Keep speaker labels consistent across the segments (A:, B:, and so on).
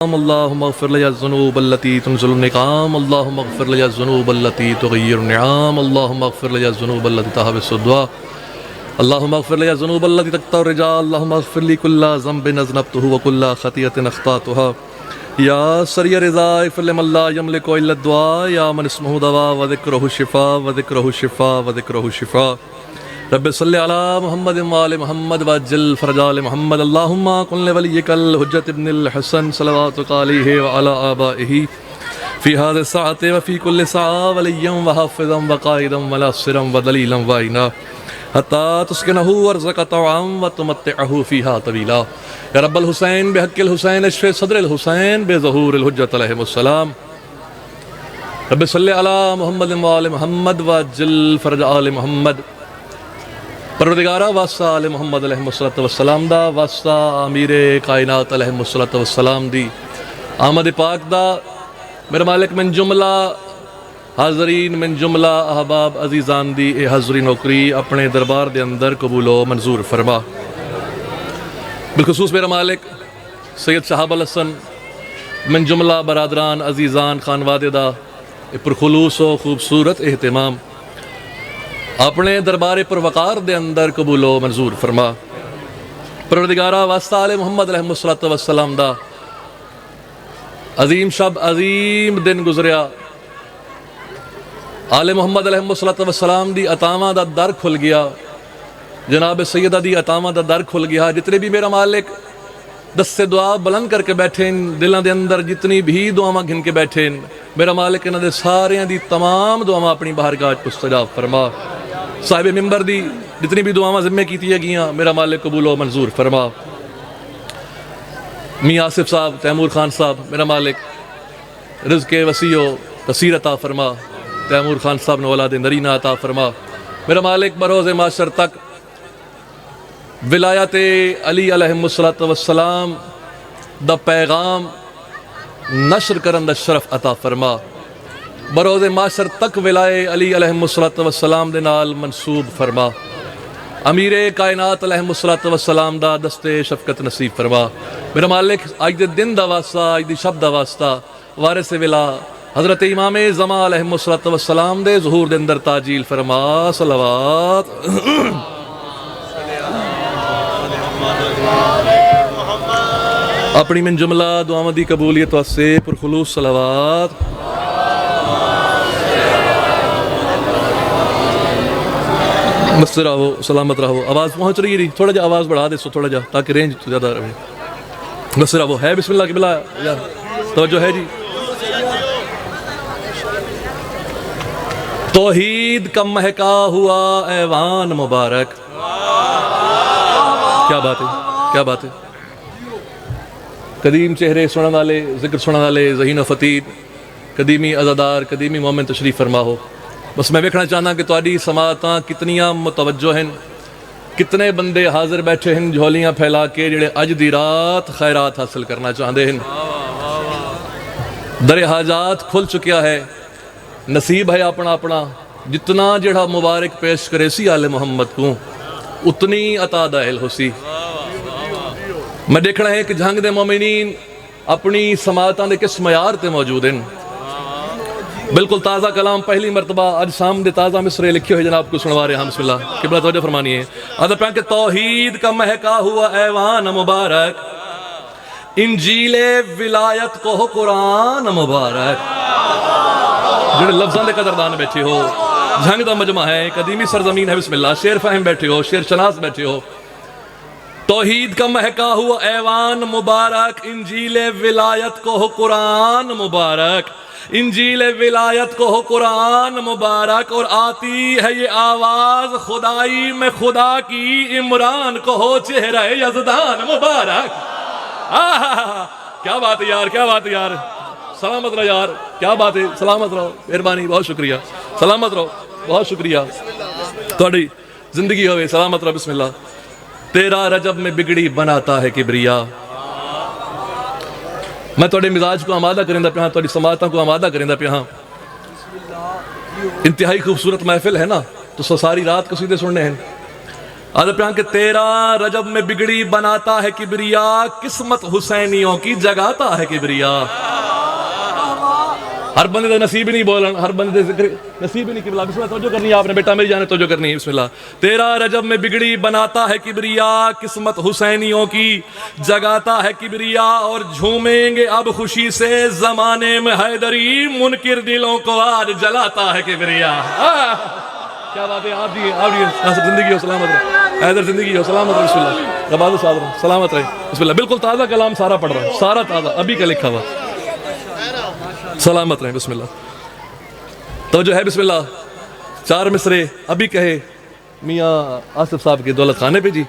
A: اللهم اغفر لي الذنوب التي تنزل النقام اللهم اغفر لي الذنوب التي تغير النعام اللهم اغفر لي الذنوب التي تهبس الدعاء اللهم اغفر لي الذنوب التي تقطع الرجال اللهم اغفر لي كل ذنب اذنبته وكل خطيئة اخطأتها يا سريع رضا اغفر لمن لا يملك الا الدعاء يا من اسمه دواء وذكره الشفاء وذكره الشفاء وذكره الشفاء رب صل على محمد وآل محمد وعجل فرج آل محمد اللهم كن لوليك الحجة ابن الحسن صلواتك عليه وعلى آبائه في هذه الساعة وفي كل ساعة وليا وحافظا وقائدا وناصرا ودليلا وعينا حتى تسكنه وارزق طوعا وتمتعه فيها طويلا يا رب الحسين بحق الحسين اشف صدر الحسين بظهور الحجة عليهم السلام رب صل على محمد وآل محمد وعجل فرج آل محمد پروردگارہ واسطہ آل محمد علیہ السلام دا واسطہ امیر کائنات علیہ السلام دی آمد پاک دا میرے مالک من جملہ حاضرین من جملہ احباب عزیزان دی اے حضری نوکری اپنے دربار دے اندر قبول و منظور فرما بالخصوص میرا مالک سید شہاب الحسن من جملہ برادران عزیزان خانوادے دا پرخلوص و خوبصورت اہتمام اپنے دربار پر وقار دے اندر قبول و منظور فرما پروردگارہ واسطہ آل محمد علیہ السلام دا عظیم شب عظیم دن گزریا آل محمد علیہ السلام دی عطاواں دا در کھل گیا جناب سیدہ دی عطاواں دا در کھل گیا جتنے بھی میرا مالک دست دعا بلند کر کے بیٹھیں دلوں دے اندر جتنی بھی دعاواں گھن کے بیٹھیں میرا مالک انہاں دے سارے دی تمام دعاواں اپنی بارگاہ وچ مستجاب فرما صاحب ممبر دی جتنی بھی دعاواں ذمہ کیتی گیاں میرا مالک قبول و منظور فرما میاں آصف صاحب تیمور خان صاحب میرا مالک رزق وسیع و کثیر عطا فرما تیمور خان صاحب نے اولاد نرینہ عطا فرما میرا مالک بروز معاشر تک ولایت علی علیہ السلام دا پیغام نشر کرن دا شرف عطا فرما بروز معاشر تک ولائے علی علیہ السلام دے نال منصوب فرما امیر کائنات علیہ السلام دا دست شفقت نصیب فرما میرا مالک آج دے دن دا واسطہ آج دی شب دا واسطہ وارث ولا حضرت امام زمان علیہ السلام دے ظہور دے اندر تاجیل فرما صلوات اپنی من جملہ دعاواں دی قبولیت واسطے پرخلوص صلوات مست رہو سلامت رہو آواز پہنچ رہی ہے تھوڑا جا آواز بڑھا دے سو تھوڑا جا تاکہ رینج تو زیادہ رہے مست رہو ہے بسم اللہ قبلہ توجہ ہے جی توحید کا مہکا ہوا ایوان مبارک کیا بات ہے کیا بات ہے قدیم چہرے سنن والے ذکر سنن والے ذہین و فتید قدیمی عزادار قدیمی مومن تشریف فرما ہو بس میں ویکھنا چاہنا کہ تہاڈی سماعتاں کتنیاں متوجہ ہیں کتنے بندے حاضر بیٹھے ہیں جھولیاں پھیلا کے جڑے اج دی رات خیرات حاصل کرنا چاہتے ہیں در حاجات کھل چکیا ہے نصیب ہے اپنا اپنا جتنا جڑا مبارک پیش کرے سی آل محمد کو اتنی عطا دائل ہو سی میں دیکھنا ہے کہ جھنگ دے مومنین اپنی سماعتاں دے کس معیار تے موجود ہیں بالکل تازہ کلام پہلی مرتبہ آج شام دے تازہ مصرے لکھے ہوئے جناب کو سنوا رہے ہیں بسم اللہ قبلہ توجہ فرمانی ہے آدھا پہن کہ توحید کا مہکا ہوا ایوان مبارک انجیل ولایت کو ہو قرآن مبارک جڑے لفظاں دے قدردان بیٹھے ہو جھنگ دا مجمع ہے قدیمی سرزمین ہے بسم اللہ شیر فہم بیٹھے ہو شیر شناس بیٹھے ہو توحید کا مہکا ہوا ایوان مبارک انجیل ولایت کو ہو قرآن مبارک انجیل ولایت کو ہو قرآن مبارک اور آتی ہے یہ آواز خدائی میں خدا کی عمران کو ہو چہرہ یزدان مبارک کیا بات ہے یار کیا بات ہے یار سلامت رہو یار کیا بات ہے سلامت رہو مہربانی بہت شکریہ سلامت رہو بہت شکریہ تھوڑی زندگی ہوئے سلامت رہو بسم اللہ تیرا رجب میں بگڑی بناتا ہے کبریا میں توڑے مزاج کو آمادہ کریں دا پہ ہاں توڑی سماعتوں کو آمادہ کریں دا پہ ہاں انتہائی خوبصورت محفل ہے نا تو ساری رات قصیدے سننے ہیں عرض پیان کہ تیرا رجب میں بگڑی بناتا ہے کبریا، قسمت حسینیوں کی جگاتا ہے کبریا۔ ہر بندے دے نصیب ہی نہیں بولن، ہر بندے دے نصیب ہی نہیں قبلہ۔ بسم اللہ توجہ کرنی ہے آپ نے بیٹا، میری جانے توجہ کرنی ہے۔ بسم اللہ۔ تیرا رجب میں بگڑی بناتا ہے کبریا، قسمت حسینیوں کی جگاتا ہے کبریا، اور جھومیں گے اب خوشی سے زمانے میں حیدری، منکر دلوں کو آج جلاتا ہے کبریا۔ کیا بات ہے، آپ جی ناصر زندگی ہو سلامت رہے، حیدر زندگی ہو سلامت رہے۔ بسم اللہ عباد صاحب سلامت رہے۔ بسم اللہ۔ بالکل تازہ کلام سارا پڑھ رہا ہوں، سارا تازہ ابھی کا لکھا ہوا، سلامت رہیں۔ بسم اللہ توجہ ہے۔ بسم اللہ۔ 4 مصرے ابھی کہے میاں آصف صاحب کے دولت خانے پہ جی،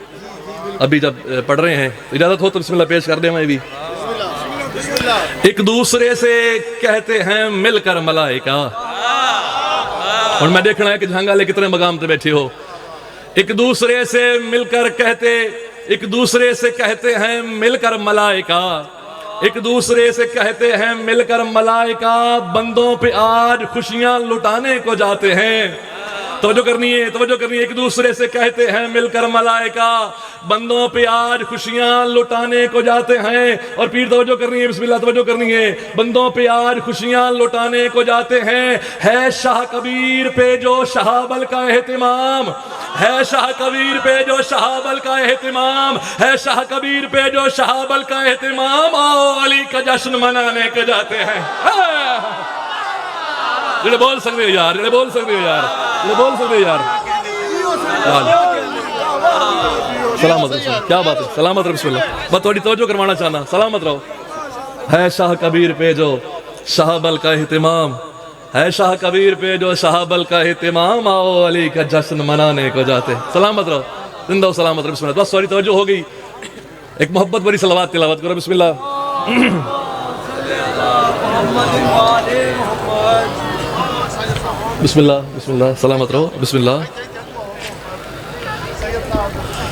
A: ابھی جب پڑھ رہے ہیں اجازت ہو تو بسم اللہ پیش کر دیں میں بھی۔ ایک دوسرے سے کہتے ہیں مل کر ملائکہ، اور میں دیکھنا ہے کہ جہاں والے کتنے مقام پہ بیٹھے ہو۔ ایک دوسرے سے مل کر کہتے، ایک دوسرے سے کہتے ہیں مل کر ملائکہ، ایک دوسرے سے کہتے ہیں مل کر ملائکہ، بندوں پہ آج خوشیاں لٹانے کو جاتے ہیں۔ توجہ کرنی ہے، توجہ کرنی ہے۔ ایک دوسرے سے کہتے ہیں مل کر ملائکہ، بندوں پہ آج خوشیاں لٹانے کو جاتے ہیں، اور پھر توجہ کرنی ہے۔ بسم اللہ توجہ کرنی ہے۔ بندوں پہ آج خوشیاں لٹانے کو جاتے ہیں، ہے شاہ کبیر پہ جو شہابل کا اہتمام، ہے شاہ کبیر پہ جو شہابل کا اہتمام، ہے شاہ کبیر پہ جو شہابل کا اہتمام، آؤ علی کا جشن منانے کو جاتے ہیں۔ جڑے بول سکتے ہو یار، جڑے بول سکتے ہو یار، جڑے بول سکتے ہو یار۔ سلامت رہو، کیا بات ہے، سلامت رہو۔ بسم اللہ۔ میں تھوڑی توجہ کروانا چاہنا، سلامت رہو۔ ہے شاہ کبیر پہ جو شہابل کا اہتمام، ہے شاہ کبیر پہ جو شہابل کا اہتمام، آؤ علی کا جشن منانے کو جاتے۔ سلامت رہو، زندہ و سلامت رہو۔ بسم اللہ۔ بس سوری توجہ ہو گئی، ایک محبت بری صلوات تلاوت کرو۔ بسم اللہ۔ بسم اللہ، بسم اللہ، سلامت رہو۔ بسم اللہ۔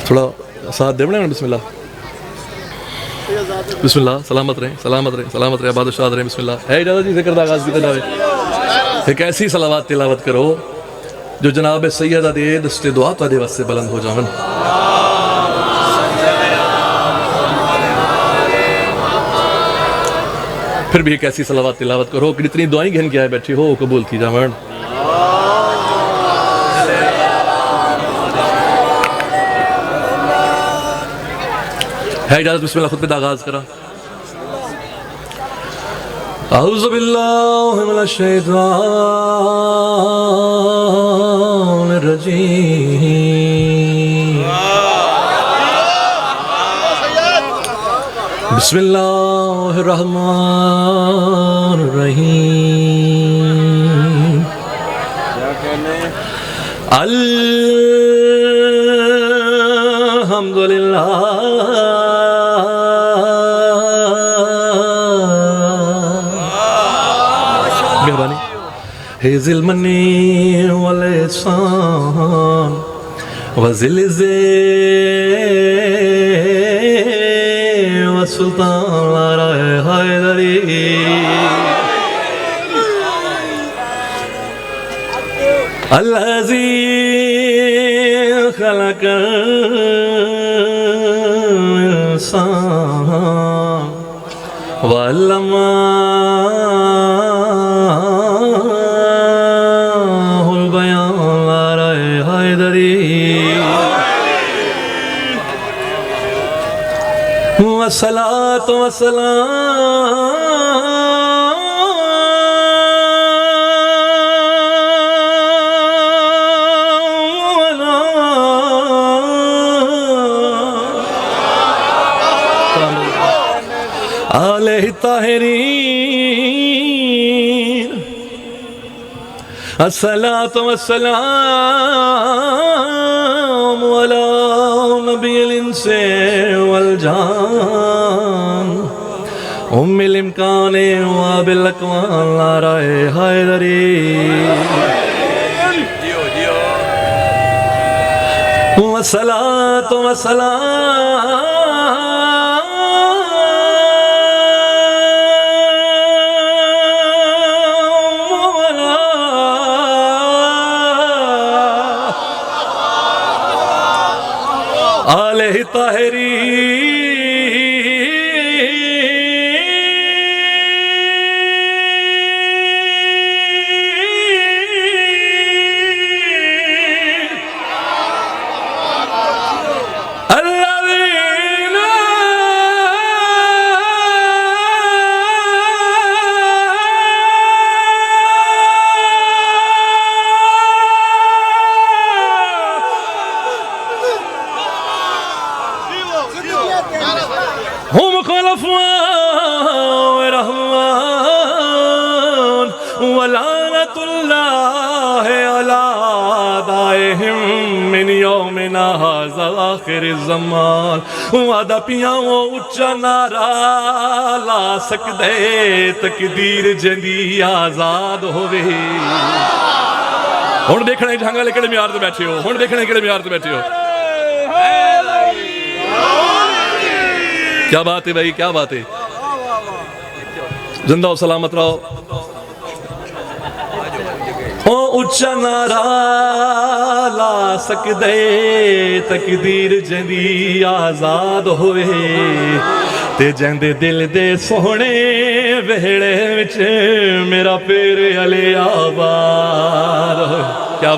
A: تھوڑا ساتھ دے بڑے۔ بسم اللہ، بسم اللہ، سلامت رہیں، سلامت رہیں، سلامت رہیں، بادشاہ رہیں۔ بسم اللہ۔ ہے اجازت جی ذکر دا آغاز کیتا جاوے۔ ایک ایسی صلوات تلاوت کرو جو جناب سیدہ دے دست دعا تو دے واسطے بلند ہو جاون۔ پھر بھی ایک ایسی صلوات تلاوت کرو کہ جتنی دعائیں گھن کے آئے بیٹھے ہو قبول کی جاون۔ ہے اجازت بسم اللہ خطبے دا آغاز کرا۔ اعوذ باللہ من الشیطان الرجیم، بسم اللہ الرحمن الرحیم، الحمدللہ ہے ذی المن والاحسان وذی العزة والسلطان لارائے حیدری، الذی خلق الانسان وعلمہ البیان لارائے حیدری، والصلاة والسلام علیہ الطاہرین، الصلاة والسلام علی نبی الانس والجان، ام الامکان واب الاکوان لارائے حیدری، والصلاة والسلام آلہ طاہری هم خلفاء رحمن ولعنة الله على أعدائهم من يومنا هذا آخر الزمان وعدہ پیاں وہ اچھا نعرہ لا سکدے تقدیر جندی آزاد ہوئے ہن دیکھنے جھانگا لے کڑے میار تے بیٹھے ہو ہن دیکھنے کڑے میار تے بیٹھے ہو کیا بات ہے بھائی کیا بات ہے زندہ و سلامت رہو اچھا نعرہ لا سکدے تقدیر جندی آزاد ہوئے تے جندے دل دے سونے ویڑے وچ میرا پیر علی آباد کیا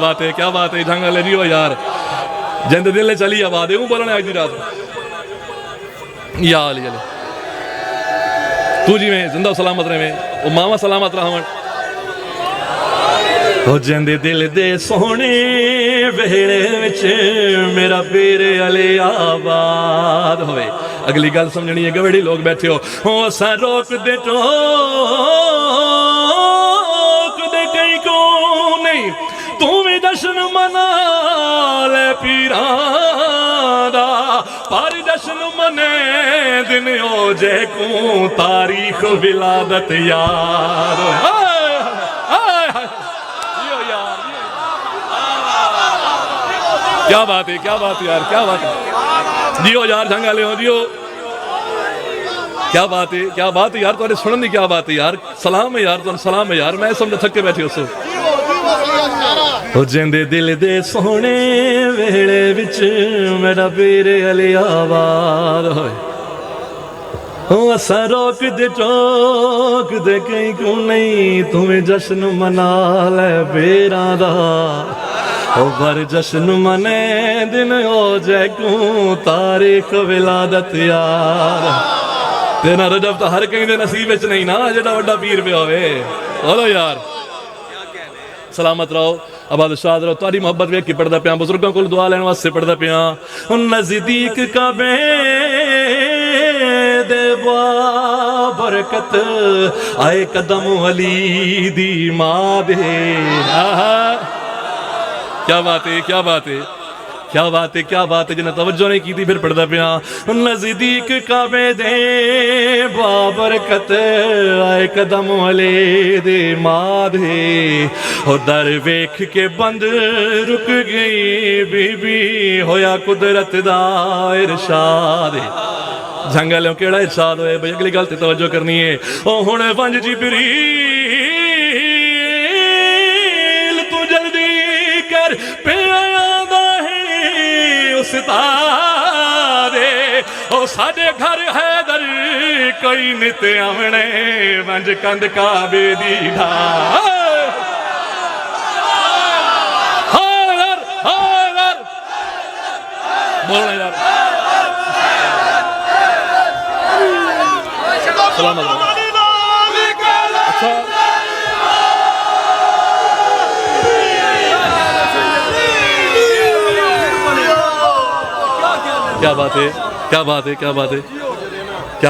A: بات ہے جھنگا لے جیو یار جندے دل نے چلی آباد ہے بولنے آج دی رات یا علی علی تو جی میں زندہ و سلامت رہے میں وہ ماما سلامت رہا ہوں او جندے دل دے سونے ویڑے وچ میرا پیر علی آباد ہوئے اگلی گل سمجھنی ہے گوڑی لوگ بیٹھے ہو اساں روک دے ٹوک دے کئی کو نہیں تمہیں جشن منا لے پیران دا پر جشن منے دن ہو جے کوں تاریخ ولادت یار کیا بات ہے یار کیا بات ہے دیو یار جھنگا لے ہو دیو کیا بات ہے یار تو سنن دی کیا بات ہے یار سلام ہے یار تو سلام ہے یار میں سمجھا تھک کے بیٹھے ہو سو جندے دل دے سونے ویڑے وچ میرا پیر علی آباد ہوئے اساں روک دے چوک دے کہیں کیوں نہیں تمہیں جشن منا لے بیران دا پر جشن منے دن ہو جائے کوں تاریخ ولادت یار تینا رجب تو ہر کہیں دے نصیب اچ نہیں نا جڑا وڈا پیر پہ ہوئے بولو یار سلامت رہو آباد شاد رہو تاری محبت ویک کی پڑھدا پیاں بزرگوں کو دعا لینے واسطے پڑھدا پیاں نزدیک کعبے دے برکت آئے قدم علی دی ماں دے کیا بات ہے جنہیں توجہ نہیں کی تھی پھر پڑھدا پیاں نزدیک کعبے دے بابرکت آئے قدم علی دے ماں دے در ویکھ کے بند رک گئی بی بی ہویا قدرت دا ارشاد جھنگلیوں کیڑا ارشاد ہوئے بھئی اگلی گلتی توجہ کرنی ہے او ہونے ونج جبریل تو جلدی کر پہ آیادہ ہے استادے او ساڑے گھر حیدر کوئی نت آمنے ونج کند کعبے دی ڈھا بولنا یار سلام علیکم اچھا کیا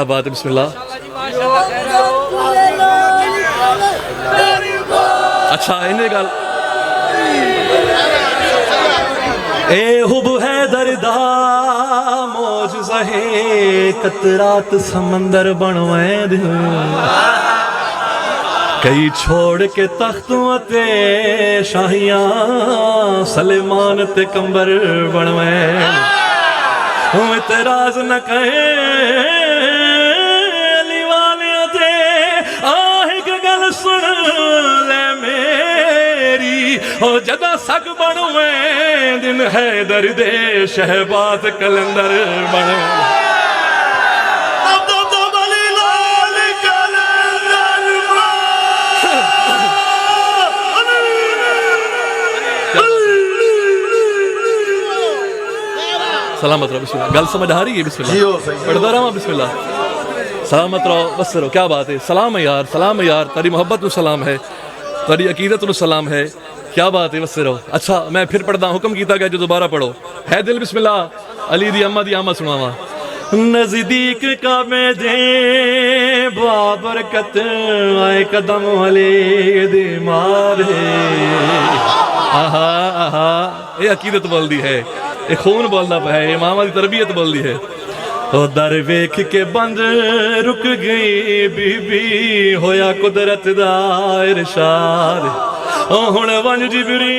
A: بات ہے بسم اللہ اچھا انہیں گل اے حب حیدر دا موجزہ ہے قطرات سمندر بنوائیں دے کئی چھوڑ کے تختوں تے شاہیاں سلیمان تے کمبر بنوائیں اعتراض نہ کہیں علی والے تے آہ ایک گل سن لے میری او جدا سگ بنویں دن حیدر دے شہباز کلندر بنویں سلامت رہو بسم اللہ گل سمجھ آ رہی ہے بسم اللہ پڑھتا رہا بسم اللہ سلامت رہو بس رہو کیا بات ہے سلام ہے یار تاری محبت نو سلام ہے تاری عقیدت نو سلام ہے کیا بات ہے بس رہو اچھا میں پھر پڑھتا ہوں حکم کیتا گیا جو دوبارہ پڑھو ہے دل بسم اللہ علی دی امہ سناوا نزدیک کعبے دے بابرکت آئے قدم علی دی مارے آہا یہ عقیدت بول دی ہے یہ خون بولنا پہ ہے امامہ دی تربیت بول دی ہے او در ویکھ کے بند رک گئی بی بی ہویا قدرت دا ارشاد او ہن ونج جبریل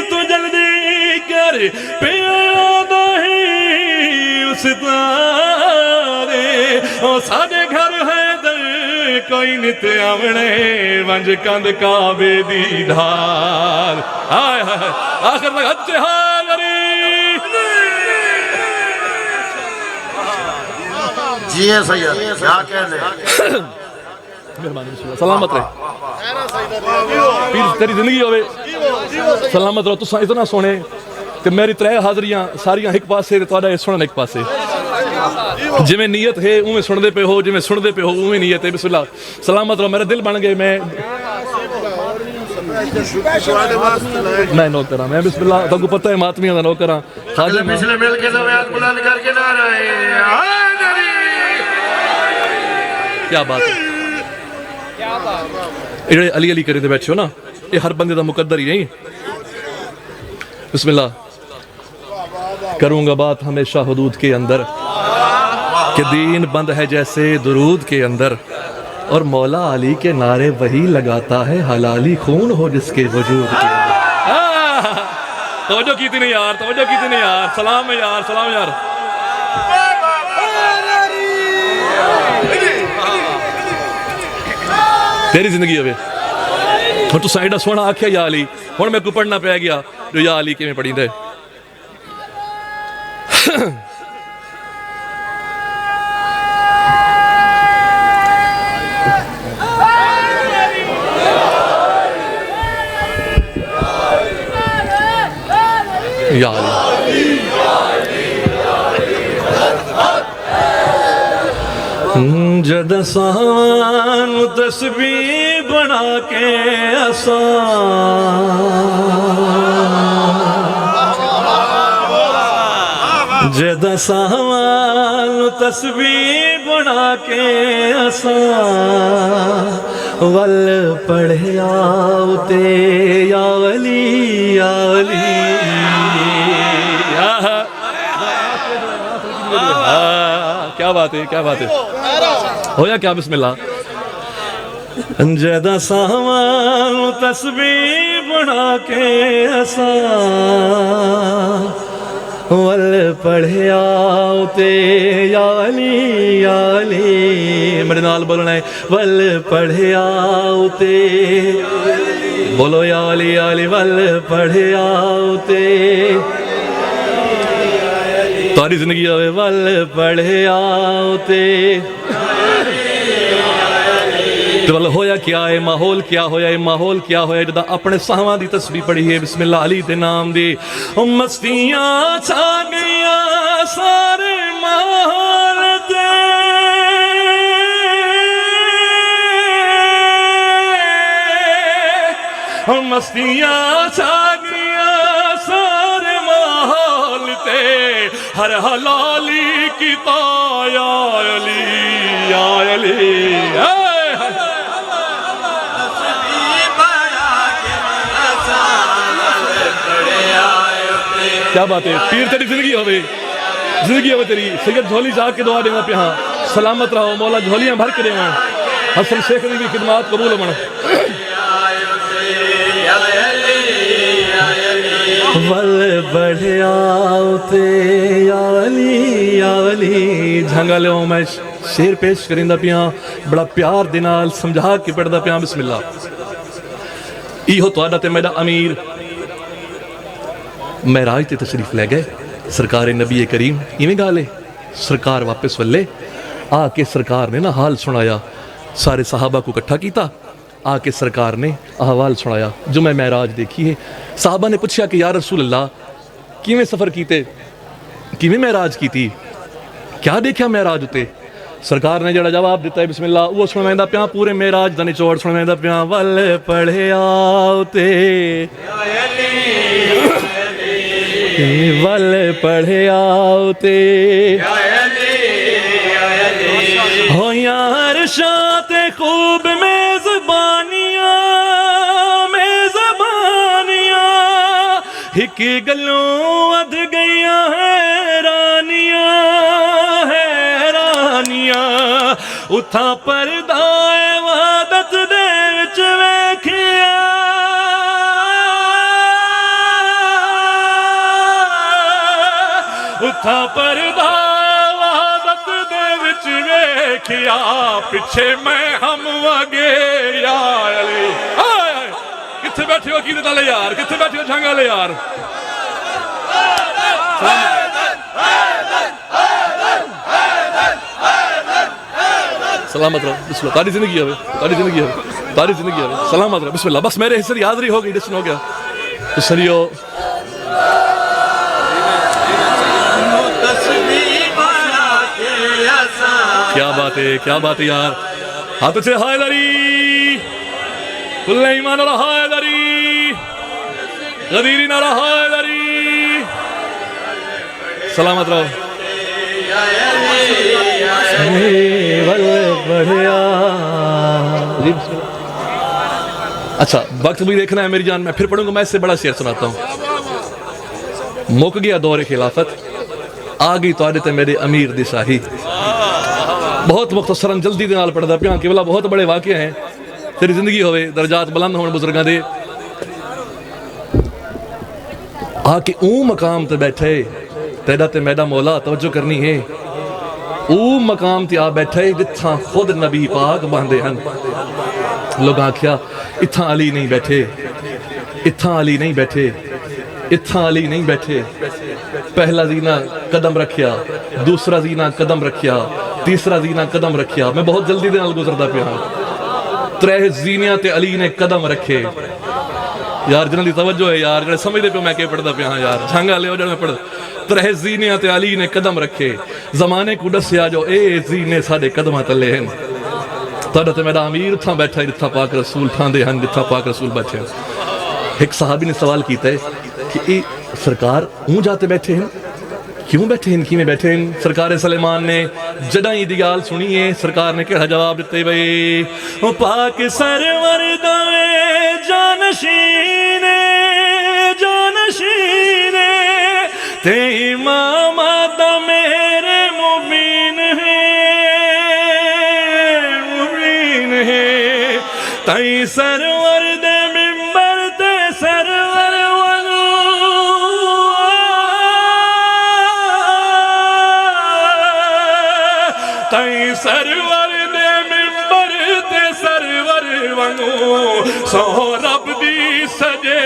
A: تو جلدی کر پیادا ہی اس تارے او ساڈے گھر ہے در کوئی نت آونے ونج کند کعبے دی دھار آئے آئے آخر تک ہچے ہاگری
B: جی ہے سید کیا کہنے
A: سلامت رہے پیر تیری زندگی ہوئے سلامت رہو تساں اتنا سونے کہ میری ترے حاضریاں ساریاں ایک پاس سے توڑا یہ سنن ایک پاس سے جی میں نیت ہے اوہ میں سن دے پہ ہو جی میں سن دے پہ ہو اوہ میں نیت ہے بسم اللہ سلامت رہو میرے دل بن گئے میں نوکر ہاں میں بسم اللہ تو کو پتہ ہے ماتمیاں دا نوکر ہاں خاجہ
B: مثل مل کے زویات بلند کر کے نہ رہے
A: کیا بات ہے یہ علی علی کرے دے بیٹھے ہو نا یہ ہر بندے دا مقدر ہی نہیں بسم اللہ کروں گا بات ہمیشہ حدود کے اندر کہ دین بند ہے جیسے درود کے اندر اور مولا علی کے نعرے وہی لگاتا ہے حلالی خون ہو جس کے وجود کے اندر توجہ کیتی نہیں یار سلام ہے یار سلام یار تیری زندگی ہوئے اور تو سائیڈہ سونا آکھیا یا علی اور میں کو پڑھنا پہ گیا جو یا علی کے میں پڑھی دے یا علی جد سان تسبیح بنا کے اسان جد سان تسبیح بنا کے اسان ول پڑھے آؤتے یا علی یا علی کیا بات ہے ہویا کیا بسم اللہ جدہ سامان تسبیح بنا کے اسان ول پڑھے آؤتے یا علی میرے نال بولنا ہے ول پڑھے آؤتے بولو یا علی ول پڑھے آؤتے تاری زندگی ہوئے ول پڑھے آؤتے تو بل ہویا کیا ہے ماحول کیا ہویا جدا اپنے سہواں دی تسبیح پڑھی ہے بسم اللہ علی دے نام دی مستیاں چھا گیا سارے ماحول تے مستیاں چھا گیا سارے ماحول تے ہر حلالی کی تا یا علی کیا بات ہے پیر تیری زندگی ہوئے تیری سید جھولی جا کے دعا دینا پہ ہاں سلامت رہو مولا جھولیاں بھر کے دینا حسن شیخ دی بھی خدمات قبول ہونا ول بڑھے آؤتے یا علی جھنگلوں میں شعر پیش کریندا پیاں بڑا پیار دے نال سمجھا کے پڑھدا پیاں بسم اللہ ایہو تہاڈا تے میرا امیر معراج تے تشریف لے گئے سرکار نبی کریم ایویں گالے سرکار واپس ولے آ کے سرکار نے نا حال سنایا سارے صحابہ کو اکٹھا کیتا آ کے سرکار نے احوال سنایا جو میں معراج دیکھی ہے صحابہ نے پوچھا کہ یا رسول اللہ کیویں سفر کیتے کیویں معراج کیتی کیا دیکھا معراج اتے سرکار نے جڑا جواب دیتا ہے بسم اللہ وہ سنویندا پیاں پورے معراج دا نچوڑ سنویندا پیاں ول پڑھیا اتے ول پڑھیا اتے ہو یار شاط خوب میزبانیاں ہک گلوں ود گئیاں حیرانیاں اتھا پردہ وحدت دے وچ ویکھیا اتھا پردہ وحدت دے وچ ویکھیا پچھے میں ہم وگے یا علی کتھے بیٹھے ہو عقیدت والے یار کتھے بیٹھے ہو جھنگ والے یار سلامت رہو بسم اللہ تاری زندگی ہوئے تاری زندگی ہوئے تاری زندگی ہوئے سلامت رہو بسم اللہ بس میرے حصر حاضری ہو گئی ڈسن ہو گیا تو سریو کیا بات ہے یار ہاتھ سے حیدری کل ایمان اور حیدری غدیری نارا حیدری سلامت رہو اچھا وقت بھی دیکھنا ہے میری جان میں پھر پڑھوں گا میں اس سے بڑا شعر سناتا ہوں مک گیا دور خلافت آ گئی تواڈے تے میرے امیر دی شاہی بہت مختصراً جلدی دے نال پڑھدا پیاں کہ بلا بہت بڑے واقعے ہیں تیری زندگی ہوئے درجات بلند ہون بزرگاں دے آ کے اون مقام تے بیٹھے تیرا تے میرا مولا توجہ کرنی ہے اون مقام تے آ بیٹھے جتھاں خود نبی پاک باندے ہن لوگ آکھیا اتھاں علی نہیں بیٹھے اتھاں علی نہیں بیٹھے اتھاں علی نہیں بیٹھے پہلا زینہ قدم رکھیا دوسرا زینہ قدم رکھیا تیسرا زینہ قدم رکھیا میں بہت جلدی دے نال گزردا پیا ہاں ترے زینیاں تے علی نے قدم رکھے یار جنہاں دی توجہ ہے یار جڑے سمجھ دے پہ میں کہ پڑھدا پیا ہاں یار چھنگا لے ہو جڑا میں پڑھ ترے زینیاں تے علی نے قدم رکھے زمانے کو دسیا جو اے زینے ساڈے قدماں تلے ہیں تہاڈا تے میرا امیر اتھاں بیٹھا جتھاں پاک رسول ٹھاندے ہن جتھاں پاک رسول بیٹھے ایک صحابی نے سوال کیتا ہے کہ اے سرکار اون جاتے بیٹھے ہیں کیوں بیٹھے ہیں کیویں بیٹھے ہیں سرکار سلیمان نے جڑا ہی دی گال سنی ہے سرکار نے کیڑا جواب دتے بھئی او پاک سرور دوے جانشین تے امام دا میرے مبین ہے تائی سرور دے ممبر تے سرور تائی سرور دے ممبر تے سرور ونگو سو رب دی سجے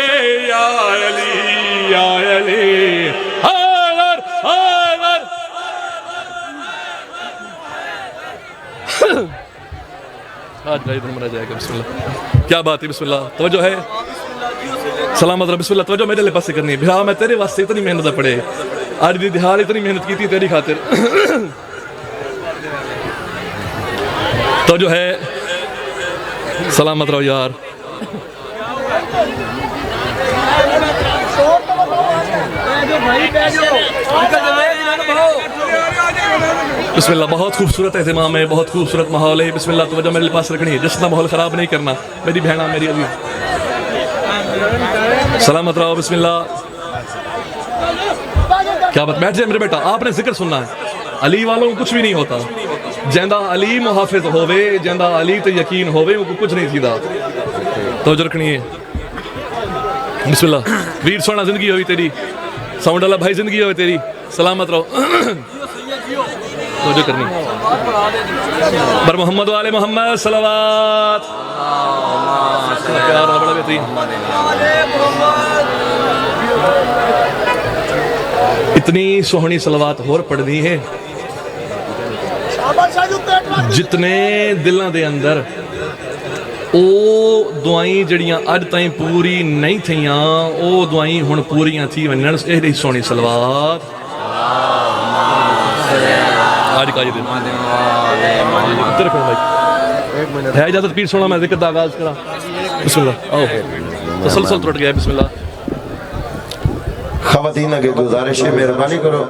A: یا علی یا علی حیدر حیدر آج بھائی دن مرا جائے گا بسم اللہ کیا بات ہے بسم اللہ توجہ ہے سلامت رہا بسم اللہ توجہ میرے لئے پاسے کرنی ہے بھرا میں تیرے واسطے اتنی محنت پڑے آج دی دہال اتنی محنت کی تھی تیری خاطر تو جو ہے سلامت رہو یار بسم اللہ بہت خوبصورت اہتمام ہے بہت خوبصورت ماحول ہے بسم اللہ توجہ میرے پاس رکھنی ہے جس نہ ماحول خراب نہیں کرنا میری بہنہ میری عزیز سلامت رہو بسم اللہ کیا بات بیٹھ جائے میرے بیٹا آپ نے ذکر سننا ہے علی والوں کو کچھ بھی نہیں ہوتا جیندہ علی محافظ ہووے جیندہ علی تے یقین ہووے وہ کچھ نہیں تھیدا توجہ رکھنی ہے بسم اللہ ویر سونا زندگی ہوئی تیری ساؤنڈ اللہ بھائی زندگی ہوئی تیری سلامت رہو توجہ کرنی بر محمد والے محمد صلوات پیار نال بڑا بہترین اتنی سوہنی صلوات ہور پڑھنی ہے جتنے دلاں دے اندر او دعائیں جڑیاں اج تائیں پوری نہیں تھیاں او دعائیں ہن پوریاں تھی ونن ایڈی سونی صلوات آج کا یہ دن ادھر پھر بھائی ہے اجازت پیر سونا میں ذکر دا آغاز کرا بسم اللہ آؤ تسلسل ٹوٹ گیا بسم اللہ
B: خواتین کے گزارش ہے مہربانی کرو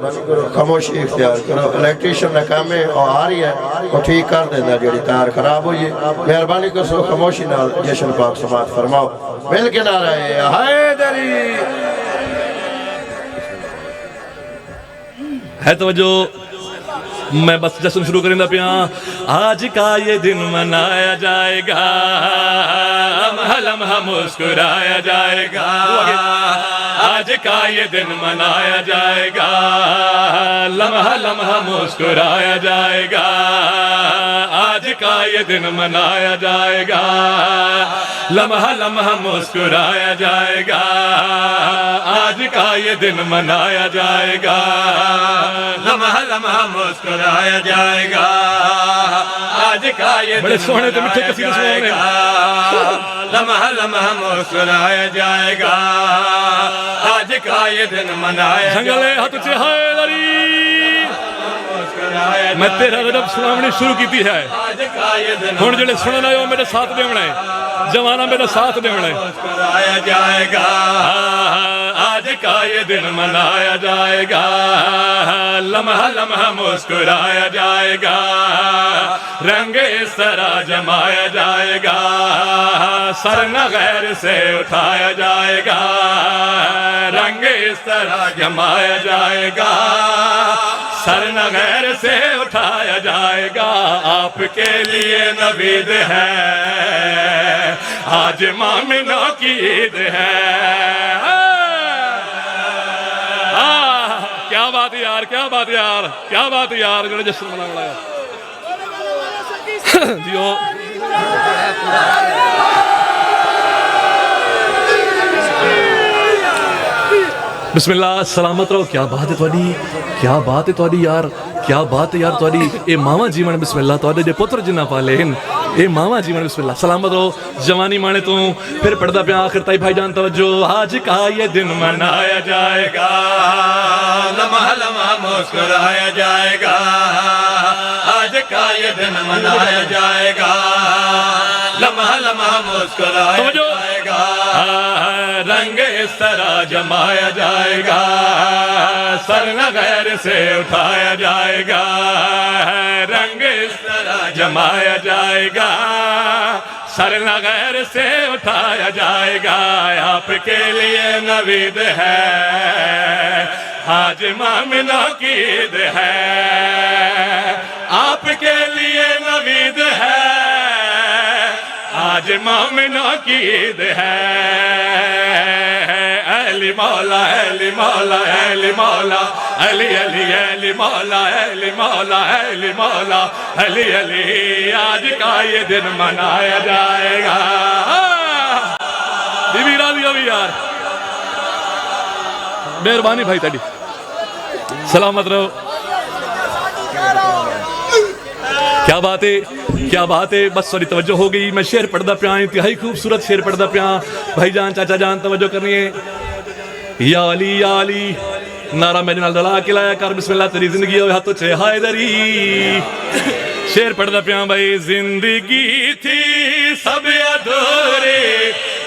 B: خاموشی اختیار کرو الیکٹریشن نے کام ہے اور آ رہی ہے وہ ٹھیک کر دینا جڑی تار خراب ہوئی ہے مہربانی کرو خاموشی نال جشن پاک سماعت فرماؤ مل کے نعرہ ہے حیدری
A: ہے توجہ میں بس جشن شروع کریں دا پیا آج کا یہ دن منایا جائے گا لمحہ لمحہ مسکرایا جائے گا آج کا یہ دن منایا جائے گا لمحہ لمحہ مسکرایا جائے گا آج کا یہ دن منایا جائے گا لمحہ لمحہ مسکرایا جائے گا آج کا یہ دن منایا جائے گا لمحہ لمحہ مسکرایا جائے گا آج کا یہ
B: بڑے سوہنے تو مٹھے کسی
A: سنائے گا لمحہ لمحہ مسکرایا جائے گا آج کا یہ دن منایا جنگلے ہاتھ سے حیدری میں تیرا رب سنامنی شروع کی تھی ہے ہون جڑے سننا ہے وہ میرے ساتھ دے ہونا ہے جوانا میرے ساتھ دے ہونا ہے مسکرایا جائے گا آج کا یہ دن منایا جائے گا لمحہ لمحہ مسکرایا جائے گا رنگ اس طرح جمایا جائے گا سر نہ غیر سے اٹھایا جائے گا رنگ اس طرح جمایا جائے گا سر نہ غیر سے اٹھایا جائے گا آپ کے لیے نوید ہے آج مومنوں کی عید ہے کیا بات یار کیا بات یار کیا بات یار جو جشن منا بڑا یار جیو بسم اللہ سلامت رہو کیا بات ہے توڑی کیا بات ہے توڑی یار کیا بات ہے یار توڑی اے ماما جیون بسم اللہ توڑے جے پتر جنہ پالے ہیں اے ماما جیون بسم اللہ سلامت رہو جوانی مانے تو پھر پڑھدا پیا آخر تائی بھائی جان توجہ آج کا یہ دن منایا جائے گا لمحہ لمحہ مسکرایا جائے گا آج کا یہ دن منایا جائے گا لمحہ لمحہ مسکرایا جائے گا رنگ اس طرح جمایا جائے گا سر نہ غیر سے اٹھایا جائے گا رنگ اس طرح جمایا جائے گا سر نہ غیر سے اٹھایا جائے گا آپ کے لیے نوید ہے آج مومنوں کی عید ہے آپ کے لیے نوید ہے آج مومنوں کی عید ہے علی مولا علی مولا علی مولا علی علی علی مولا علی مولا علی مولا علی علی آج کا یہ دن منایا جائے گا بی بی راضی ہوئی یار مہربانی بھائی تاڑی سلامت رہو کیا بات ہے کیا بات ہے بس سوری توجہ ہو گئی میں شعر پڑھدا پیا انتہائی خوبصورت شعر پڑھدا پیا بھائی جان چاچا جان توجہ کرنی ہے یا علی نعرہ میں جنال دلا کے لایا کر بسم اللہ تیری زندگی ہوئے ہاتھوں چھے حیدری شعر پڑھدا پیا بھائی زندگی تھی سب ادھورے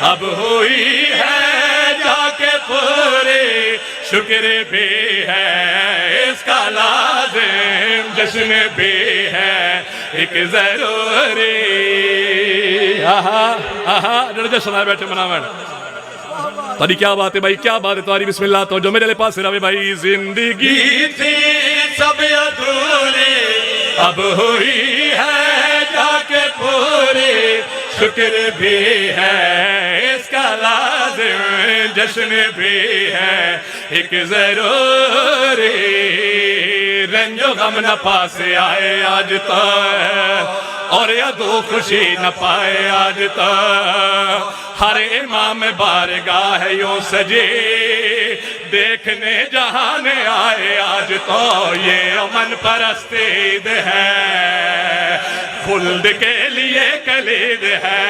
A: اب ہوئی ہے جا کے پورے شکر بھی ہے اس کا لازم جشن بھی ہے ایک ضروری جڑے جشن آئے بیٹھے مناوڑ تاری کیا بات ہے بھائی کیا بات ہے تاری بسم اللہ تو جو میرے لئے پاس رہے بھائی زندگی تھی سب ادھوری اب ہوئی ہے جا کے پوری
C: شکر بھی ہے اس کا لازم جشن بھی ہے ایک ضروری رنج و غم نہ پاس آئے آج تو اور یا دو خوشی نہ پائے آج تو ہر امام بارگاہ ہے یوں سجی دیکھنے جہاں آئے آج تو یہ امن پرست عید ہے خلد کے لیے کلید ہے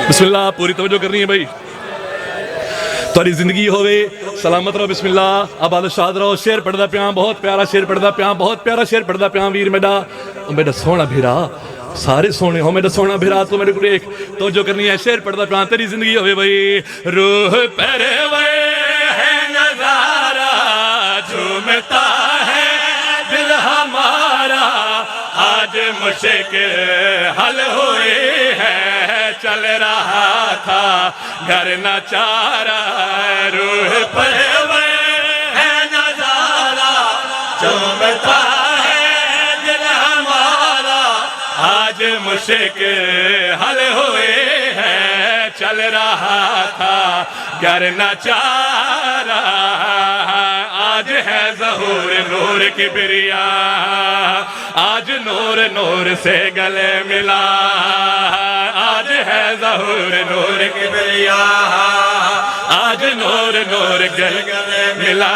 A: بسم اللہ پوری توجہ کرنی ہے بھائی تاری زندگی ہوئے سلامت رہو بسم اللہ آباد و شاد رہو شیر پڑھدا پیاں بہت پیارا شیر پڑھدا پیاں بہت پیارا شیر پڑھدا پیاں ویر میڈا سونا بھیرا سارے سونے ہو میرا سونا بھیرا تو میرے کو ایک توجہ کرنی ہے شیر پڑھدا پیاں تیری زندگی ہوئے بھائی
C: روح پروے ہے نظارہ جھومتا ہے دل ہمارا آج مشکل حل ہوئے ہے چل رہا تھا گھر نہ چارہ روح پروے ہے نظارہ جھومتا ہے دل ہمارا آج مشکل حل ہوئے ہے چل رہا تھا گھر نہ چارہ آج ہے ظہور نور کبریا آج نور نور سے گلے ملا آج ہے ظہور نور کبریا آج نور نور گلے ملا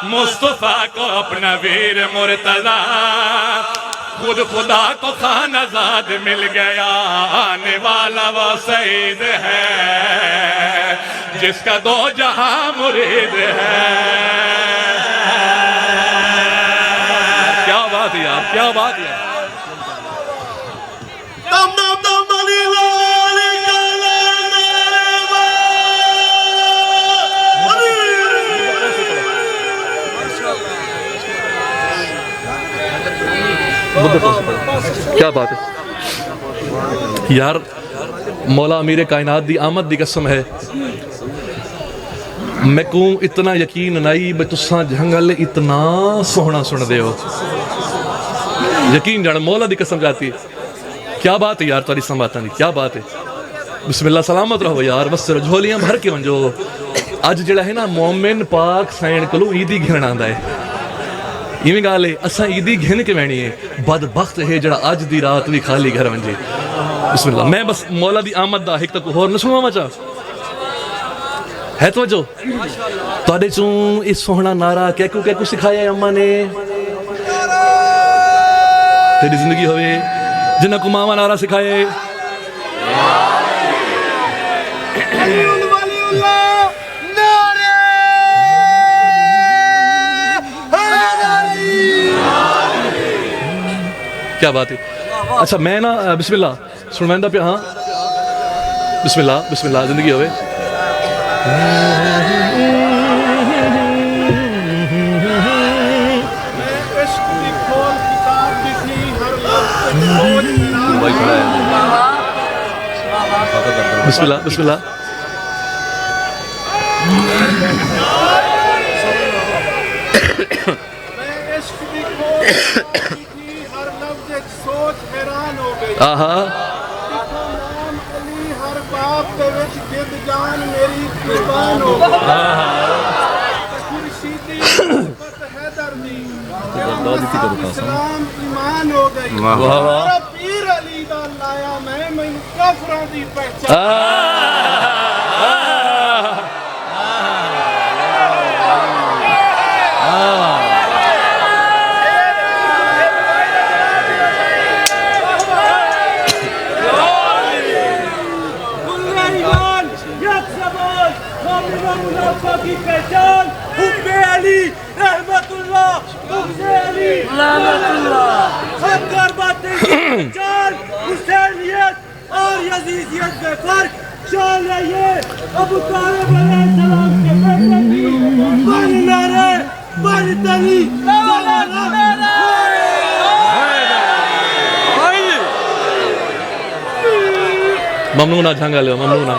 C: مصطفیٰ کو اپنا ویر مرتضیٰ خود خدا کو خانہ زاد مل گیا آنے والا وہ سعید ہے جس کا دو جہاں مرید ہے
A: کیا بات ہے یار کیا بات ہے کیا بات ہے یار مولا امیر کائنات دی آمد دی قسم ہے میں کو اتنا یقین نہیں بے تساں جھنگل اتنا سوہنا سن دے ہو یقین جانا مولا دی قسم جاتی ہے کیا بات ہے یار تاری سنبھاتا نہیں کیا بات ہے بسم اللہ سلامت رہو یار بس جھولیاں بھر کے ونجو اج جڑا ہے نا مومن پاک سائن کلو عیدی گھن آندا ہے یہ گال ہے اساں عیدی گھن کے وینی ہے بدبخت ہے جڑا اج دی رات بھی خالی گھر ونجے بسم اللہ میں بس مولا دی آمد دا ایک تک ہور نہ سنواں چا ہے توجہ تواڈے چوں اس سوہنا نعرہ کیکو سکھایا ہے اماں نے تیری زندگی ہوئے جنہ کو ماما نعرہ سکھائے کیا بات ہے اچھا میں نا بسم اللہ سنوائندہ پہ ہاں بسم اللہ زندگی ہوئے بسم اللہ آہا
D: ہر باپ دے وچ گد جان میری قربان ہو خورشیدی محبت حیدر دی اسلام ایمان ہو گئی میرا پیر علی دا لایا میں کافراں دی پہچان کی پہچان حب علی رحمت اللہ حب علی رحمت اللہ حق اور باتیں پہچان حسینیت اور یزیدیت میں فرق چال رہیے ابو طالب علیہ السلام کے بیٹے کی بانی نعرے بانی تلی
A: ممنونہ جھنگا لے ممنونہ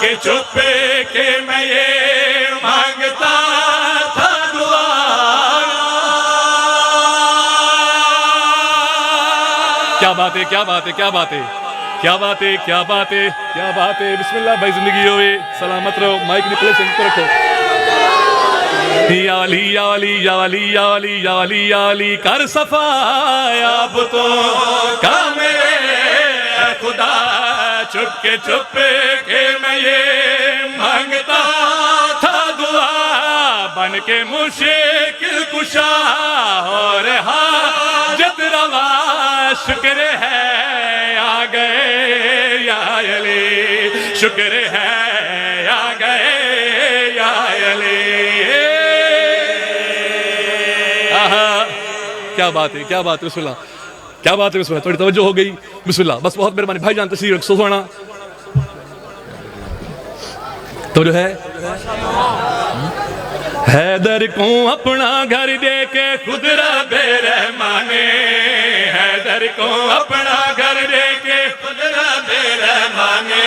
C: کے چپ کے میں یہ مانگتا تھا دعا کیا بات ہے کیا بات ہے کیا بات ہے کیا بات ہے کیا بات ہے کیا بات ہے بسم اللہ بھائی زندگی ہوئے سلامت رہو مائک نکلے سے کو رکھو یا علی یا علی یا علی یا علی یا علی یا علی کر صفایا بتوں کا میرے اے خدا چپ کے میں یہ مانگتا تھا دعا بن کے مشکل کشا اور حاجت روا شکر ہے آ گئے یا علی شکر ہے آ گئے یا علی کیا بات ہے کیا بات ہے بسم اللہ کیا بات ہے بسم اللہ تھوڑی توجہ ہو گئی بسم اللہ بس بہت مہربانی بھائی جان تشریف رکھ سونا تو جو ہے حیدر کو اپنا گھر دے کے خود رب رحمانے حیدر کو اپنا گھر دے کے خود رب رحمانے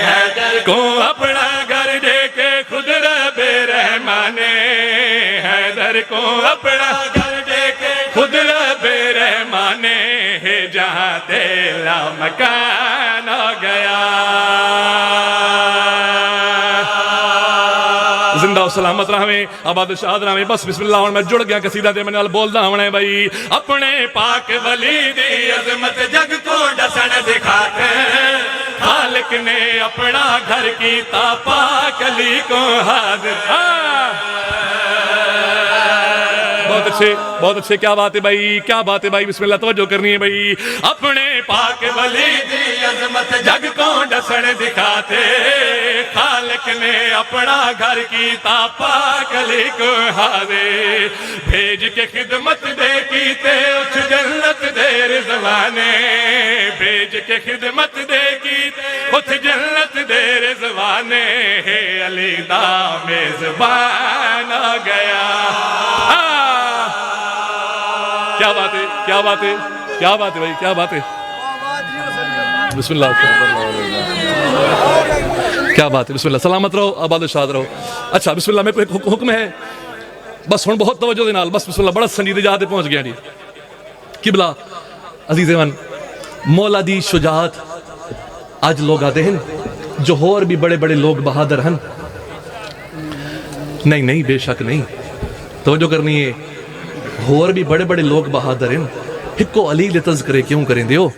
C: حیدر کو اپنا گھر دے کے خود رب رحمانے حیدر کو اپنا گھر دے کے خود رب رحمانے ہے جہاں تیرا مکان ہو گیا زندہ و سلامت رہویں آباد و شاد رہویں بس بسم اللہ اور میں جڑ گیا قصیدہ تے میں نال بولدا ہونے بھائی اپنے پاک ولی دی عظمت جگ کو ڈسن دکھاتے خالق نے اپنا گھر کیتا پاک علی کو حاضر بہت اچھے کیا بات ہے بھائی کیا بات ہے بھائی بسم اللہ توجہ کرنی ہے بھائی اپنے پاک ولی دی عظمت جگ کو ڈسن دکھاتے خالق نے اپنا گھر کیتا پاک علی کو حاضر بھیج کے خدمت دے کیتے اچھ جنت دے رضوانے بھیج کے خدمت دے کیتے اچھ جنت دے رضوانے علی دا میزبان آ گیا کیا بات ہے کیا بات ہے کیا بات ہے بھائی کیا بات ہے بسم اللہ کیا بات ہے بسم اللہ سلامت رہو آباد و شاد رہو اچھا بسم اللہ میں کوئی حکم ہے بس ہن بہت توجہ دے نال بس بسم اللہ بڑا سنجیدہ جہاں تے پہنچ گیا جی قبلہ عزیز من مولا دی شجاعت آج لوگ آتے ہیں جو اور بھی بڑے بڑے لوگ بہادر ہیں نہیں بے شک نہیں توجہ کرنی ہے اور بھی بڑے بڑے لوگ بہادر ہیں ہکو علی دے تذکرے کیوں کریں دے ہو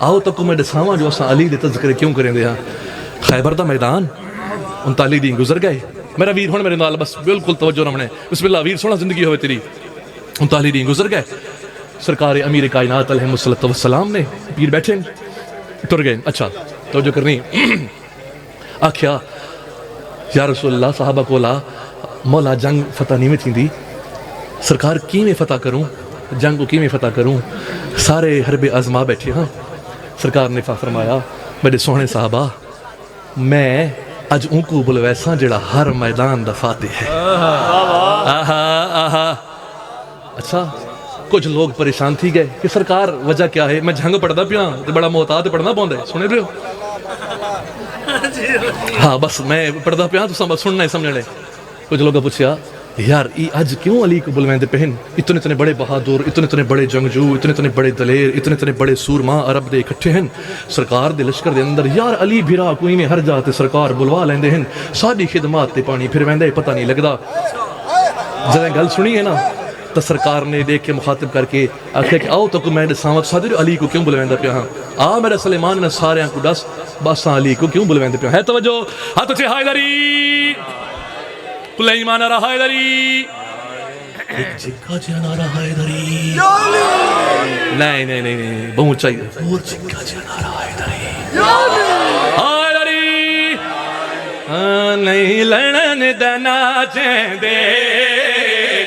C: آؤ تکو میں دساواں جو اساں علی دے تذکرے کیوں کریں دے ہاں خیبر دا میدان 39 دن گزر گئے میرا ویر ہن میرے نال بس بالکل توجہ رہنے بسم اللہ ویر سونا زندگی ہوئے تیری 39 دن گزر گئے سرکار امیر کائنات علیہ الصلوۃ والسلام نے پیر بیٹھے ٹر گئے اچھا توجہ کرنی آکھیا یا رسول اللہ صحابہ کولا مولا جنگ فتح نہیں میں تھی سرکار کی میں فتح کروں جنگ کو کی میں فتح کروں سارے حرب ازما بیٹھے ہاں سرکار نے فرمایا میرے سونے صحابہ میں اج ان کو بلویساں جڑا ہر میدان دا فاتح ہے آہا اچھا کچھ لوگ پریشان تھی گئے کہ سرکار وجہ کیا ہے میں جنگ پڑھدا پیاں تے بڑا محتاط پڑھنا پوندا ہے سنے رہے ہو ہاں بس میں پڑھدا پیاں تو سننا ہے سمجھنے کچھ لوگوں پوچھا یار آج کیوں علی کو بلویندے پہن اتنے بڑے بہادر اتنے بڑے جنگجو اتنے بڑے دلیر اتنے بڑے سورما عرب دے اکٹھے ہیں سرکار دے لشکر دے اندر یار علی بھیرا کوئی میں ہر جاتے سرکار بلوا لیندے ہیں ساری خدمات تے پانی پھر ویندے پتہ نہیں لگدا جدیں گل سنی ہے نا تو سرکار نے دیکھ کے مخاطب کر کے آخیا کہ آؤ تو میں دساواں صدر علی کو کیوں بلویندا پیا ہاں آ میرا سلیمان نے سارے کو دس بس علی کو کیوں بلویندے پیا ہے توجہ ہاتھ اٹھے حیدری کل ایمان آ رہا حیدری ایک چکا جانا رہا حیدری نہیں بہت چاہیے اور چکا جانا رہا حیدری حیدری نہیں لڑن دنا چیندے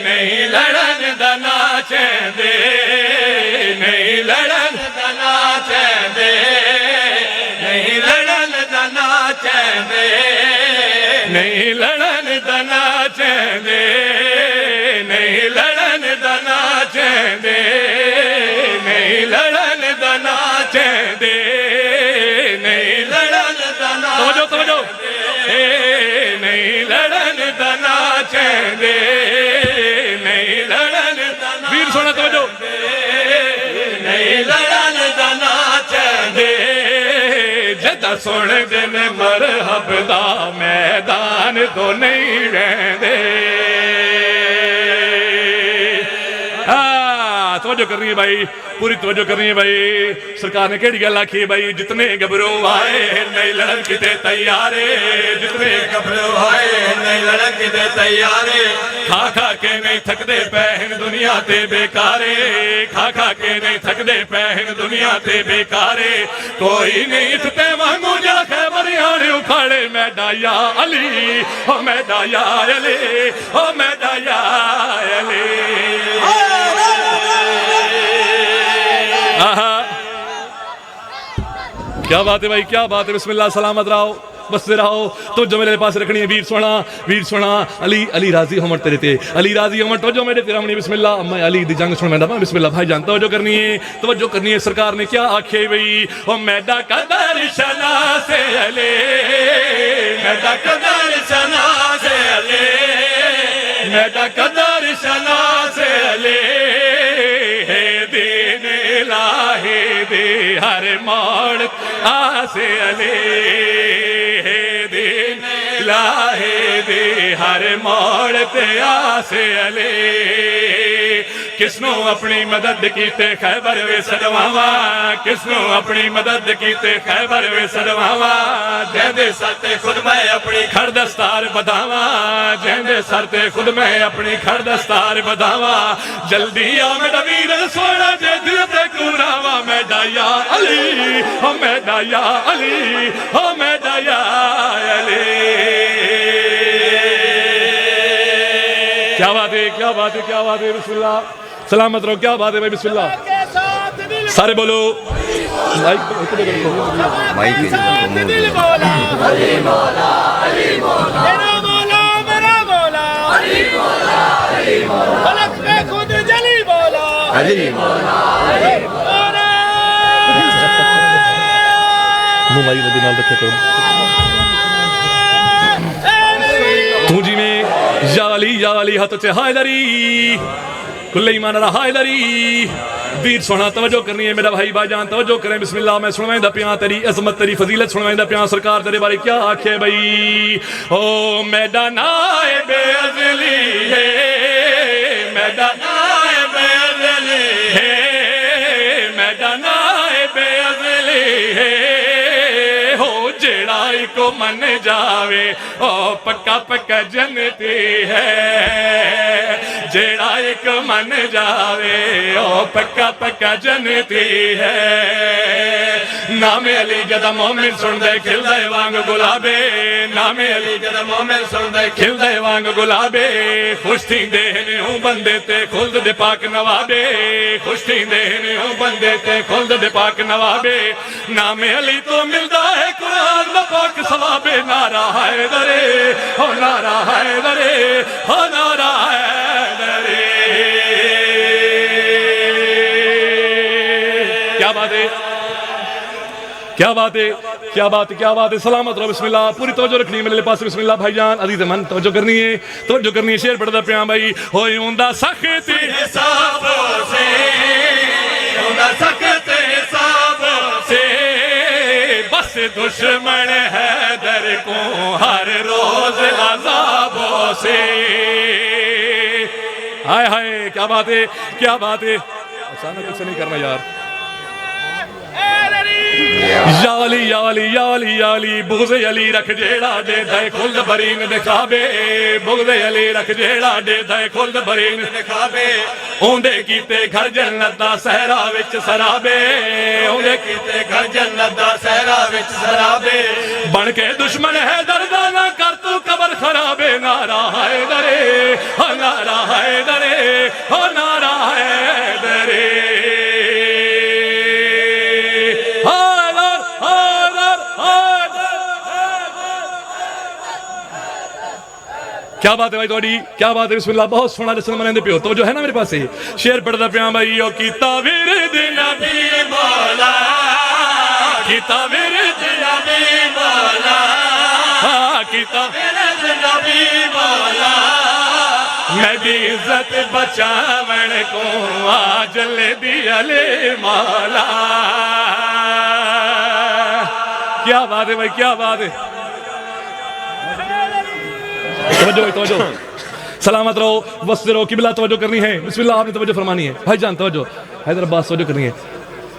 C: نہیں لڑن دنا چیندے نہیں لڑن دنا چیندے نہیں لڑن دنا چیندے نہیں لڑن دنا چیندے نہیں لڑن دنا چیندے نہیں لڑن دنا چیندے نہیں لڑن دنا توجہ نہیں لڑن دنا چاہندے نہیں لڑن ویر سونا توجہ نہیں لڑن دنا چاہندے جدہ سن دن مرحب دا میدان تو نہیں رہندے توجہ کرنی ہے بھائی پوری توجہ کرنی ہے بھائی سرکار نے کیڑی گل آکھی بھائی جتنے گبرو آئے نہیں لڑن کتے تیارے جتنے گبرو آئے نہیں لڑن کتے تیارے کھا کھا کے نہیں تھک دے پہن دنیا تے بیکارے کھا کھا کے نہیں تھک دے پہن دنیا تے بیکارے کوئی نہیں اتتے مانگو جا خیبریانے اکھاڑے میڈا یا علی او میڈا یا علی او میڈا یا علی کیا بات ہے بھائی کیا بات ہے بسم اللہ سلامت رہو بستے رہو تو جو میرے پاس رکھنی ہے ویر سونا علی راضی ہمر تیرے تے علی راضی ہمر توجہ میرے تیرا منی بسم اللہ میں علی دی جنگ سن میں دبا بسم اللہ بھائی جان توجہ کرنی ہے سرکار نے کیا آکھے بھئی او میڈا قدر شنا سے علی میڈا قدر شنا سے علی میڈا قدر شنا سے علی دین الہی دی ہر موڑ آسے علی دین الہی دی ہر موڑ تے آسے علی کس نو اپنی مدد کیتے خیبر وے سدواوا کس نو اپنی مدد کیتے خیبر وے سدواوا جہندے سر تے خود میں اپنی کھڑ دستار بدھاوا جہندے سر تے خود میں اپنی کھڑ دستار بدھاوا جلدی آ میڈا ویر سونا جے دل تے کوراوا میڈا یا علی او میڈا یا علی او میڈا یا علی کیا بات ہے کیا بات ہے کیا بات ہے بسم اللہ سلامت رہو کیا بات ہے بھائی بسم اللہ سارے بولو
E: مائی
D: دل مولا علی مولا علی مولا میرا مولا میرا مولا علی مولا علی مولا فلک میں خود جلی مولا
E: علی مولا
D: علی مولا
A: مائی ندی نال رکھے کرو تو جی میں یا علی ہاتھ چے حیدری کل ایمان رہا حیدری ویر سونا توجہ کرنی ہے میرا بھائی بائی جان توجہ کریں بسم اللہ میں سنوائیں دا پیان تیری عظمت تیری فضیلت سنوائیں دا پیان سرکار تیرے بارے کیا آکھے بھئی او میدان آئے بے ازلی ہے میدان آئے بے ازلی ہے میدان آئے بے ازلی ہے ہو جیڑا کو من جاوے او پکا پکا جنتی ہے جیڑا ایک من جاوے او پکا پکا جنتی ہے نام علی جدہ مومن سن دے کھل دے وانگ گلابے نام علی جدہ مومن سن دے کھل دے وانگ گلابے خوش تھی دہنے ہوں بندے تے خلد دے پاک نوابے خوش تھی دہنے ہوں بندے تے خلد دے پاک نوابے نام علی تو ملدا ہے قرآن دا پاک ثوابے نعرہ حیدرے ہو نعرہ حیدرے ہو نعرہ حیدرے کیا بات ہے کیا بات ہے کیا بات ہے کیا بات ہے سلامت رہو بسم اللہ پوری توجہ رکھنی ہے میرے پاس بسم اللہ بھائی جان عزیز من توجہ کرنی ہے شیر پڑھتا پیاں بھائی ہوئے اندہ سختی حسابوں سے اندہ سختی حسابوں سے بس دشمن حیدر کو ہر روز عذابوں سے ہائے ہائے کیا بات ہے کیا بات ہے اچانک کچھ نہیں کرنا یار یا علی یا علی یا علی یا علی بغض علی رکھ جیڑا دے دے خلد برین دکھابے بغض علی رکھ جیڑا دے دے خلد برین دکھابے اوندے کیتے گھر جنت دا صحرا وچ سرابے اوندے کیتے گھر جنت دا صحرا وچ سرابے بن کے دشمن ہے دردانہ کر تو قبر خرابے نعرہ حیدرے ہو نعرہ حیدرے ہو نعرہ حیدرے کیا بات ہے بھائی توڑی کیا بات ہے بسم اللہ بہت سونا جسن منیں دے پیو تو جو ہے نا میرے پاس ہے شیر پڑھتا پیاں بھائی او کیتا ورد نبی مولا کیتا ورد نبی مولا
C: کیتا نبی مولا میری عزت بچاون کو آ جلدی علی مولا کیا بات ہے بھائی کیا بات ہے توجہ بھائی توجہ سلامت رہو وسط رہو قبلہ توجہ کرنی ہے بسم اللہ آپ نے توجہ فرمانی ہے بھائی جان توجہ حیدر عباس توجہ کرنی ہے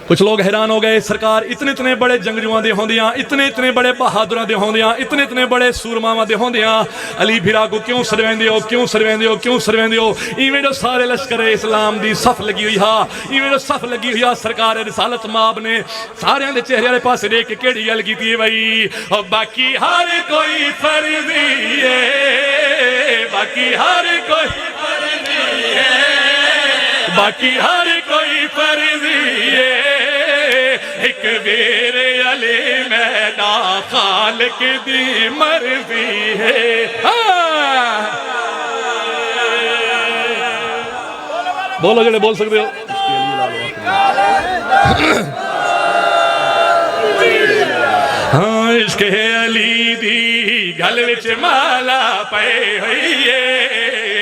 C: کچھ لوگ حیران ہو گئے سرکار اتنے بڑے جنگجوؤں دے ہوندیاں اتنے بڑے بہادراں دے ہوندیاں اتنے بڑے سورماواں دے ہوندیاں علی بھرا کو کیوں سرویندے ہو ایویں جو سارے لشکر اسلام دی صف لگی ہوئی ہا ایویں جو صف لگی ہوئی ہا سرکار رسالت ماب نے سارے دے چہرے والے پاسے دیکھ کے کیڑی گل کیتی ہے بھائی اور باقی ہر کوئی فرضی ہے باقی ہر کوئی فرضی ہے باقی ہر کوئی فرضی ہے ایک بیر علی میدان خالق دی مرضی ہے بولو جڑے بول سکتے ہو ہاں عشق علی دی گل وچ مالا پے ہوئی ہے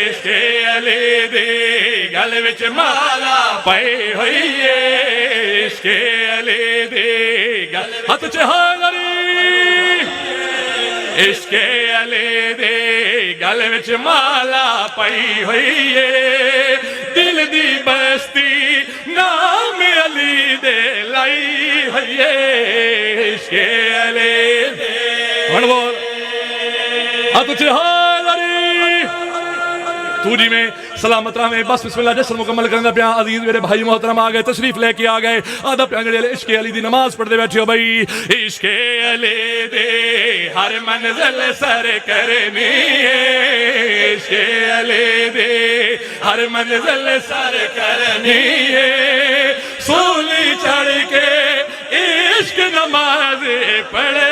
C: عشق علی دی گل وچ مالا پے ہوئی ہے عشق علی دی گل ہاتھ چہا علی عشق علی دی گل وچ مالا پئی ہوئی ہے دل دی بستی نام علی دے لائی ہوئی ہے عشق علی دی ہن بول ہاتھ چہا علی تو جی میں سلامت راہ میں بس بسم اللہ جشن مکمل کرنا پیا عزیز میرے بھائی محترم آگئے تشریف لے کے آگئے آدھا پیانگڑے علی عشق علی دی نماز پڑھ دے بیٹھے ہو بھائی عشق علی دے ہر منزل سر کرنی ہے عشق علی دے ہر منزل سر کرنی ہے سولی چڑھ کے عشق نماز پڑھے